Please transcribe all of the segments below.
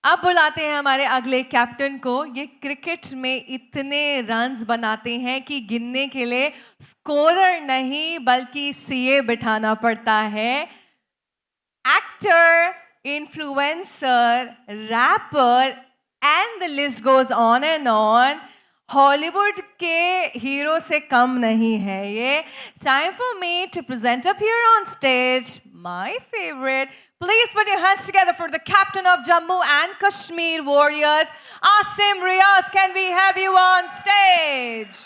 अब बुलाते हैं हमारे अगले कैप्टन को। ये क्रिकेट में इतने रन्स बनाते हैं कि गिनने के लिए स्कोरर नहीं बल्कि सीए बिठाना पड़ता है। Actor, influencer, rapper and the list goes on and on. Hollywood के हीरो से कम नहीं है ये। Time for me to present up here on stage my favourite. Please put your hands together for the captain of Jammu and Kashmir Warriors, Asim Riaz. Can we have you on stage?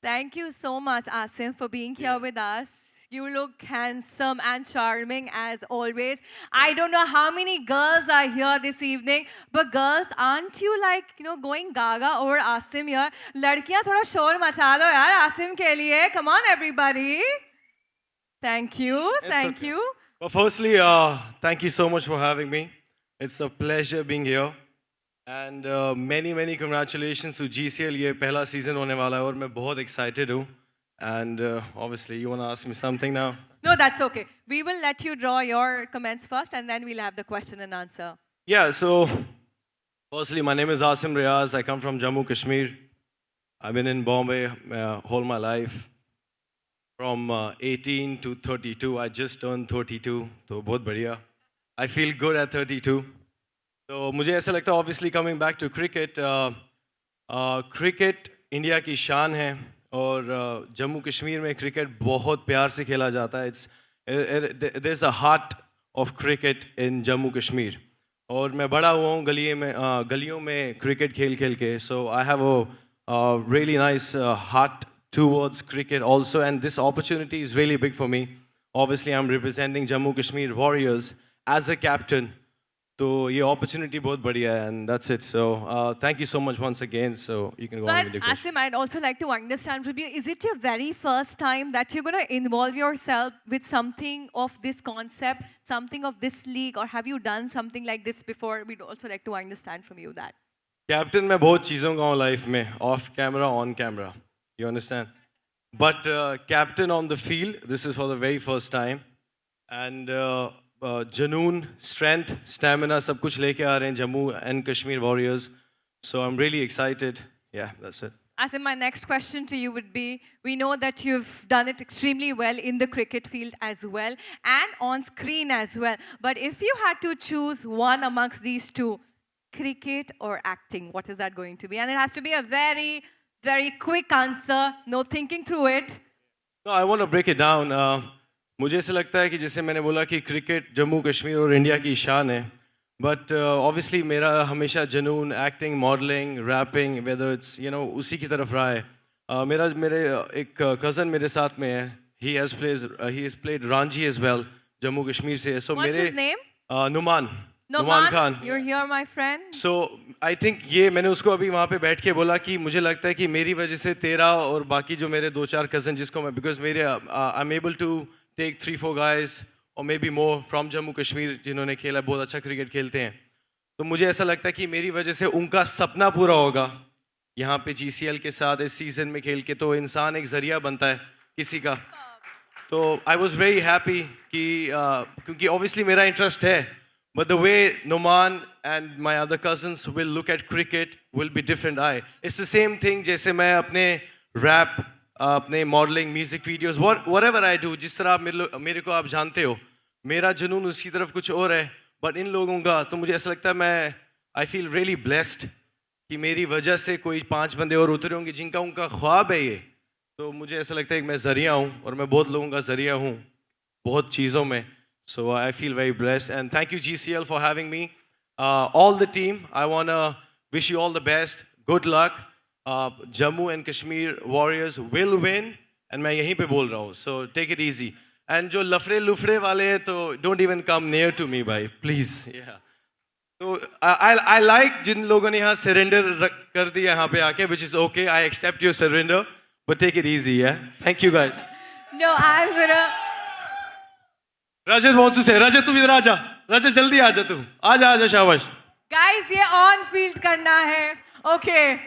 Thank you so much, Asim, for being here with us. You look handsome and charming as always. I don't know how many girls are here this evening, but girls, aren't you like, going gaga over Asim here? लड़कियां थोड़ा शोर मचा दो यार Asim के लिए. Come on, everybody. Thank you. Thank you. Well, firstly, thank you so much for having me. It's a pleasure being here. And many congratulations to GCL. ये पहला season होने वाला है और मैं बहुत excited हूँ. And obviously, you want to ask me something now? No, that's okay. We will let you draw your comments first, and then we'll have the question and answer. Yeah, so firstly, my name is Asim Riaz. I come from Jammu, Kashmir. I've been in Bombay whole my life. From 18 to 32, I just turned 32, तो बहुत बढ़िया. I feel good at 32. तो मुझे ऐसा लगता है, obviously coming back to cricket, cricket India की शान है और जम्मू कश्मीर में क्रिकेट बहुत प्यार से खेला जाता है. there's a heart of cricket in Jammu Kashmir. और मैं बड़ा हुआ हूँ गलियों में क्रिकेट खेल के. So I have a really nice heart towards cricket also, and this opportunity is really big for me. Obviously, I'm representing Jammu Kashmir Warriors as a captain. So, ये opportunity बहुत बढ़िया है, and that's it. So, thank you so much once again. So, you can go on with your question. Asim, I'd also like to understand from you, is it your very first time that you're going to involve yourself with something of this concept, something of this league, or have you done something like this before? We'd also like to understand from you that. Captain मैं बहुत चीज़ों का हूँ life में, off camera, on camera. You understand? But captain on the field, this is for the very first time. And Janoon, strength, stamina, सब कुछ लेके आ रहे हैं Jammu and Kashmir Warriors. So I'm really excited. Yeah, that's it. Asim, my next question to you would be, we know that you've done it extremely well in the cricket field as well and on screen as well. But if you had to choose one amongst these two, cricket or acting, what is that going to be? And it has to be a very quick answer, no thinking through it. No, I want to break it down. मुझे ऐसा लगता है कि जैसे मैंने बोला कि cricket Jammu Kashmir और इंडिया की शान है. बट ऑब्वियसली मेरा हमेशा जनून acting, modelling, rapping, whether it's उसी की तरफ रहा है. मेरे एक कज़न मेरे साथ में है. He has played Ranji as well, Jammu Kashmir से. सो मेरे Numan Khan. You're here, my friend. So I think ये मैंने उसको अभी वहाँ पे बैठ के बोला कि मुझे लगता है कि मेरी वजह से तेरा और बाकी जो मेरे 2-4 कज़न जिसको मैं because मेरे I'm able to take 3-4 guys or maybe more from Jammu Kashmir जिन्होंने खेला, बहुत अच्छा क्रिकेट खेलते हैं. तो मुझे ऐसा लगता है कि मेरी वजह से उनका सपना पूरा होगा यहाँ पे GCL के साथ इस सीज़न में खेल के. तो इंसान एक ज़रिया बनता है किसी का. तो I was very happy कि क्योंकि obviously मेरा इंटरेस्ट है. But the way Noman and my other cousins will look at cricket will be different. It's the same thing जैसे मैं अपने rap, अपने modeling, music videos, whatever I do, जिस तरह आप मेरे को आप जानते हो, मेरा जुनून उसी तरफ कुछ और है. But इन लोगों का तो मुझे ऐसा लगता है I feel really blessed कि मेरी वजह से कोई 5 बंदे और उतरे होंगे जिनका उनका ख्वाब है ये. तो मुझे ऐसा लगता है कि मैं ज़रिया हूँ और मैं बहुत लोगों का ज़रिया हूँ बहुत चीज़ों में. So I feel very blessed, and thank you GCL for having me. All the team, I want to wish you all the best. Good luck. Jammu and Kashmir Warriors will win, and मैं यहीं पे बोल रहा हूँ. So take it easy. And जो लफड़े लुफड़े वाले हैं तो don't even come near to me, भाई, please. Yeah. So I like जिन लोगों ने यहाँ surrender कर दिया यहाँ पे आके, which is okay. I accept your surrender, but take it easy, yeah. Thank you guys. No, I'm gonna. Rajat wants to say, Rajat तू इधर आजा. Rajat जल्दी आजा तू. आजा शाबाश. Guys, ये on field करना है. Okay.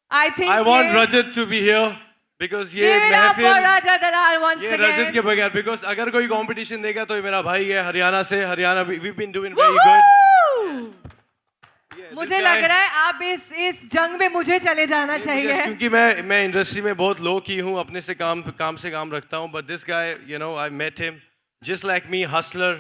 I think I want Rajat to be here. Because ये Give it up for महफिल Raja Dalal once ये रजत again. के बगैर, बिकॉज अगर कोई कंपटीशन देगा तो ये मेरा भाई है हरियाणा से। Haryana we been doing very good. Woohoo! मुझे लग रहा है आप इस जंग में मुझे चले जाना चाहिए। क्योंकि मैं इंडस्ट्री में बहुत लो की हूँ, अपने से काम रखता हूँ, but this guy you know I met him just like me, hustler,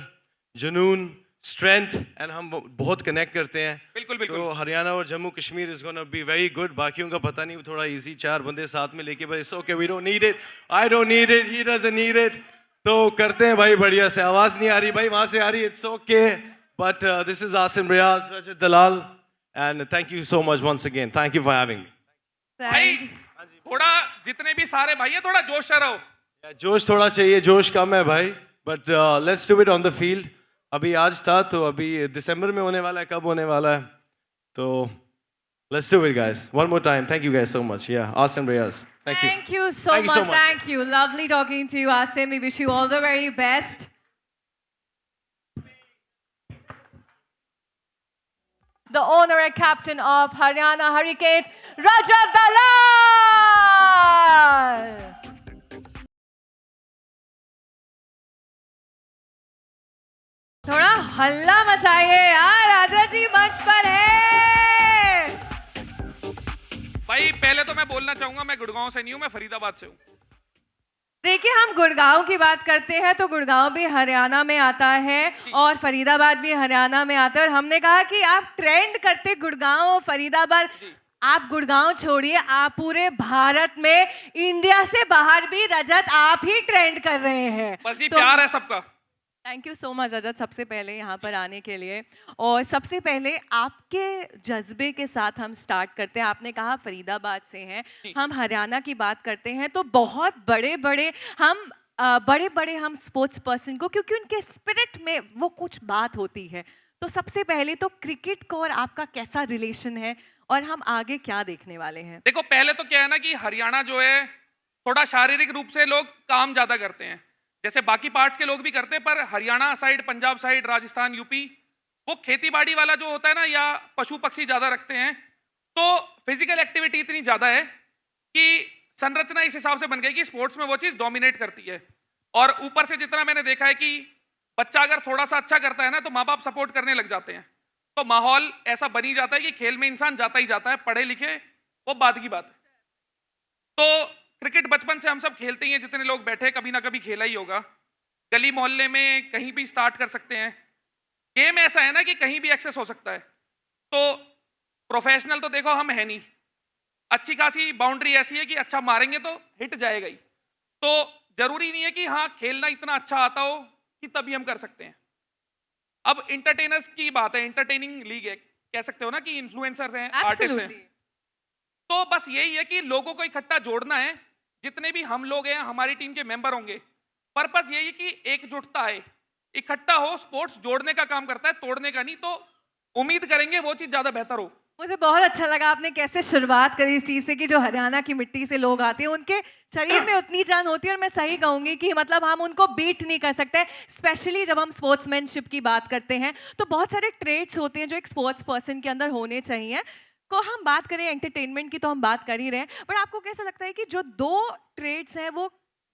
जुनून, स्ट्रेंथ, एंड हम बहुत कनेक्ट करते हैं। बिल्कुल, बिल्कुल। तो हरियाणा और Jammu Kashmir is gonna be very good. बाकियों का पता नहीं, थोड़ा इजी, 4 बंदे साथ में लेके, बस okay, we don't need it, I don't need it, he doesn't need it. तो करते हैं भाई बढ़िया से। आवाज नहीं आ रही भाई, वहां से आ रही, it's okay, but this is Asim Riaz, Rajat Dalal, and thank you so much once again, thank you for having me. भाई थोड़ा जितने भी सारे भाई हैं थोड़ा जोश से रहो। जोश थोड़ा चाहिए, जोश कम है भाई, but let's do it on the field. अभी आज था, तो अभी दिसंबर में होने वाला है, कब होने वाला है, तो let's do it guys, one more time. Thank you guys so much, या Asim Riaz, thank you. Thank you so Thank you so much. much. Thank you. Lovely talking to you, Asim. We wish you all the very best. The owner and captain of Haryana Hurricanes, Rajat Dalal. थोड़ा हल्ला मचाइए यार, राजा जी मंच पर है। भाई पहले तो मैं बोलना चाहूंगा, मैं गुड़गांव से नहीं हूं, मैं फरीदाबाद से हूं। देखिए, हम गुड़गांव की बात करते हैं तो गुड़गांव भी हरियाणा में आता है और फरीदाबाद भी हरियाणा में आता है, और हमने कहा कि आप ट्रेंड करते गुड़गांव और फरीदाबाद। आप गुड़गांव छोड़िए, आप पूरे भारत में, इंडिया से बाहर भी रजत आप ही ट्रेंड कर रहे हैं। बस ये तो प्यार है सबका। थैंक यू सो मच रजत, सबसे पहले यहाँ पर आने के लिए। और सबसे पहले आपके जज्बे के साथ हम स्टार्ट करते हैं। आपने कहा फरीदाबाद से हैं, हम हरियाणा की बात करते हैं तो बहुत बड़े बड़े हम स्पोर्ट्स पर्सन को, क्योंकि उनके स्पिरिट में वो कुछ बात होती है। तो सबसे पहले तो क्रिकेट को और आपका कैसा रिलेशन है और हम आगे क्या देखने वाले हैं? देखो पहले तो क्या है ना कि हरियाणा जो है थोड़ा शारीरिक रूप से लोग काम ज्यादा करते हैं, जैसे बाकी पार्ट्स के लोग भी करते हैं, पर Haryana side, Punjab side, Rajasthan, UP, वो खेतीबाड़ी वाला जो होता है ना, या पशु पक्षी ज्यादा रखते हैं, तो फिजिकल एक्टिविटी इतनी ज्यादा है कि संरचना इस हिसाब से बन गई कि स्पोर्ट्स में वो चीज डोमिनेट करती है। और ऊपर से जितना मैंने देखा है कि बच्चा अगर थोड़ा सा अच्छा करता है ना, तो माँ बाप सपोर्ट करने लग जाते हैं, तो माहौल ऐसा बन ही जाता है कि खेल में इंसान जाता ही जाता है, पढ़े लिखे वो बाद की बात है। तो क्रिकेट बचपन से हम सब खेलते ही हैं, जितने लोग बैठे कभी ना कभी खेला ही होगा, गली मोहल्ले में कहीं भी स्टार्ट कर सकते हैं। गेम ऐसा है ना कि कहीं भी एक्सेस हो सकता है, तो प्रोफेशनल तो देखो हम है नहीं, अच्छी खासी बाउंड्री ऐसी है कि अच्छा मारेंगे तो हिट जाएगा ही, तो जरूरी नहीं है कि हाँ खेलना इतना अच्छा आता हो कि तभी हम कर सकते हैं। अब इंटरटेनर्स की बात है, इंटरटेनिंग लीग है, कह सकते हो ना कि इन्फ्लुएंसर्स हैं, आर्टिस्ट हैं, Absolutely. तो बस यही है कि लोगों को इकट्ठा जोड़ना है। जितने भी हम लोग हैं, हमारी टीम के मेंबर होंगे, पर्पस यही है कि एकजुटता है, इकट्ठा हो। स्पोर्ट्स जोड़ने का काम करता है, तोड़ने का नहीं, तो उम्मीद करेंगे वो चीज ज्यादा बेहतर हो। मुझे बहुत अच्छा लगा आपने कैसे शुरुआत करी इस चीज से कि जो हरियाणा की मिट्टी से लोग आते हैं उनके शरीर में उतनी जान होती है, और मैं सही कहूंगी कि मतलब हम उनको बीट नहीं कर सकते। स्पेशली जब हम स्पोर्ट्समैनशिप की बात करते हैं तो बहुत सारे ट्रेड्स होते हैं जो एक स्पोर्ट्स पर्सन के अंदर होने चाहिए। को हम बात करें एंटरटेनमेंट की तो हम बात कर ही रहे हैं, बट आपको कैसा लगता है कि जो 2 ट्रेड्स हैं वो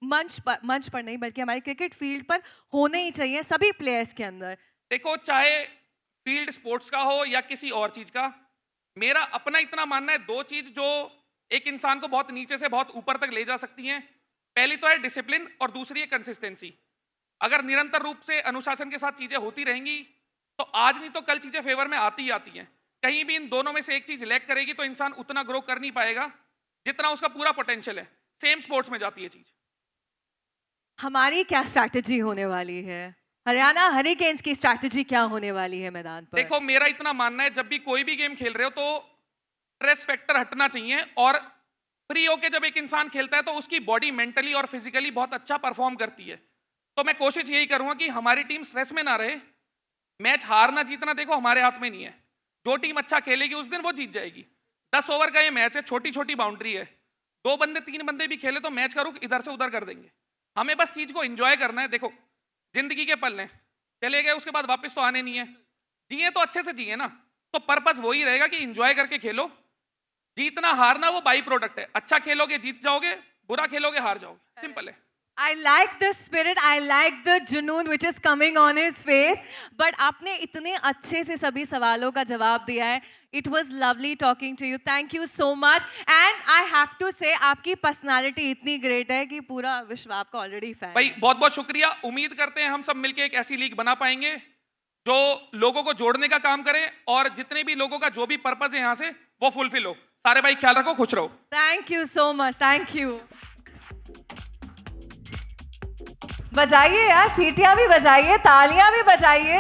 मंच पर नहीं बल्कि हमारे क्रिकेट फील्ड पर होने ही चाहिए सभी प्लेयर्स के अंदर? देखो चाहे फील्ड स्पोर्ट्स का हो या किसी और चीज का, मेरा अपना इतना मानना है, 2 चीज जो एक इंसान को बहुत नीचे से बहुत ऊपर तक ले जा सकती हैं। पहली तो है डिसिप्लिन और दूसरी है कंसिस्टेंसी। अगर निरंतर रूप से अनुशासन के साथ चीजें होती रहेंगी तो आज नहीं तो कल चीजें फेवर में आती ही आती हैं। कहीं भी इन दोनों में से एक चीज लैक करेगी तो इंसान उतना ग्रो कर नहीं पाएगा जितना उसका पूरा पोटेंशियल है। सेम स्पोर्ट्स में जाती है चीज। हमारी क्या स्ट्रैटेजी होने वाली है? हरियाणा हरिकेन्स की स्ट्रैटेजी क्या होने वाली है मैदान पर? देखो मेरा इतना मानना है, जब भी कोई भी गेम खेल रहे हो तो स्ट्रेस फैक्टर हटना चाहिए, और फ्री होके जब एक इंसान खेलता है तो उसकी बॉडी मेंटली और फिजिकली बहुत अच्छा परफॉर्म करती है। तो मैं कोशिश यही करूंगा कि हमारी टीम स्ट्रेस में ना रहे। मैच हारना जीतना देखो हमारे हाथ में नहीं है, जो टीम अच्छा खेलेगी उस दिन वो जीत जाएगी। 10 ओवर का ये मैच है, छोटी छोटी बाउंड्री है, 2 बंदे 3 बंदे भी खेले तो मैच का रुख इधर से उधर कर देंगे। हमें बस चीज को एंजॉय करना है। देखो जिंदगी के पल हैं, चले गए उसके बाद वापस तो आने नहीं है, जिए तो अच्छे से जिए ना। तो पर्पस वही रहेगा कि एंजॉय करके खेलो। जीतना हारना वो बाई प्रोडक्ट है, अच्छा खेलोगे जीत जाओगे, बुरा खेलोगे हार जाओगे, सिंपल है। I like the spirit, I like the junoon which is coming on his face. But आपने इतने अच्छे से सभी सवालों का जवाब दिया है. It was lovely talking to you. Thank you so much. And I have to say आपकी personality इतनी great है कि पूरा विश्व आपका already fan भाई है. बहुत बहुत शुक्रिया। उम्मीद करते हैं हम सब मिलके एक ऐसी लीग बना पाएंगे जो लोगों को जोड़ने का काम करे और जितने भी लोगों का जो भी पर्पस है यहाँ से वो फुलफिल हो। सारे भाई ख्याल रखो, खुश रहो। Thank you so much. Thank you. बजाइए यार, सीटियां भी बजाइए, तालियां भी बजाइए.